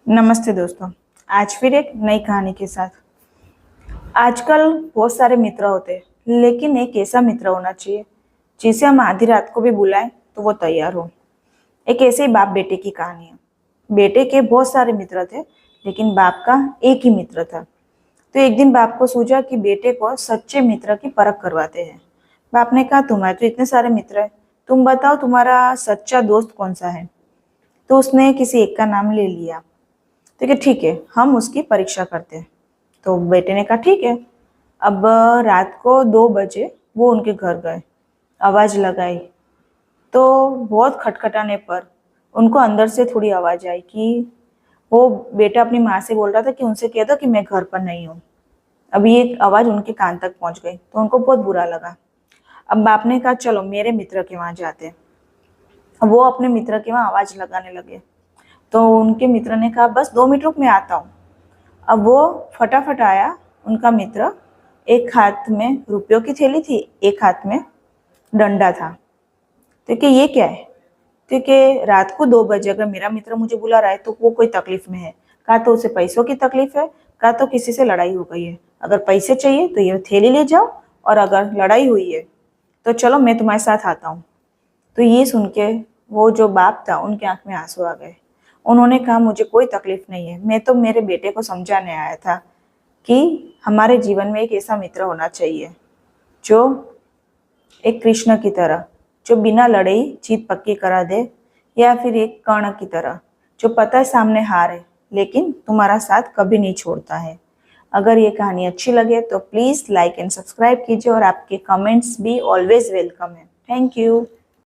नमस्ते दोस्तों। आज फिर एक नई कहानी के साथ। आजकल बहुत सारे मित्र होते हैं, लेकिन एक ऐसा मित्र होना चाहिए जिसे हम आधी रात को भी बुलाएं तो वो तैयार हो। एक ऐसे ही बाप बेटे की कहानी है। बेटे के बहुत सारे मित्र थे, लेकिन बाप का एक ही मित्र था। तो एक दिन बाप को सूझा कि बेटे को सच्चे मित्र की परख करवाते हैं। बाप ने कहा, तुम्हारे तो इतने सारे मित्र हैं, तुम बताओ तुम्हारा सच्चा दोस्त कौन सा है। तो उसने किसी एक का नाम ले लिया। तो कि ठीक है, हम उसकी परीक्षा करते हैं। तो बेटे ने कहा ठीक है। अब रात को 2 बजे वो उनके घर गए, आवाज लगाई। तो बहुत खटखटाने पर उनको अंदर से थोड़ी आवाज आई कि वो बेटा अपनी माँ से बोल रहा था कि उनसे कह दो कि मैं घर पर नहीं हूँ। अब ये आवाज उनके कान तक पहुंच गई तो उनको बहुत बुरा लगा। अब बाप ने कहा चलो मेरे मित्र के वहां जाते हैं। अब वो अपने मित्र के वहां आवाज लगाने लगे। तो उनके मित्र ने कहा बस 2 मिनट रुक, मैं आता हूँ। अब वो फटाफट आया। उनका मित्र, एक हाथ में रुपयों की थैली थी, एक हाथ में डंडा था। तो कि ये क्या है। तो कि रात को 2 बजे अगर मेरा मित्र मुझे बुला रहा है तो वो कोई तकलीफ में है। कहा तो उसे पैसों की तकलीफ है, कहा तो किसी से लड़ाई हो गई है। अगर पैसे चाहिए तो ये थैली ले जाओ, और अगर लड़ाई हुई है तो चलो मैं तुम्हारे साथ आता हूँ। तो ये सुन के वो जो बाप था उनके आंख में आंसू आ गए। उन्होंने कहा मुझे कोई तकलीफ नहीं है, मैं तो मेरे बेटे को समझाने आया था कि हमारे जीवन में एक ऐसा मित्र होना चाहिए जो एक कृष्ण की तरह, जो बिना लड़े ही जीत पक्की करा दे, या फिर एक कर्ण की तरह जो पता है सामने हार है लेकिन तुम्हारा साथ कभी नहीं छोड़ता है। अगर ये कहानी अच्छी लगे तो प्लीज़ लाइक एंड सब्सक्राइब कीजिए, और आपके कमेंट्स भी ऑलवेज वेलकम है। Thank you.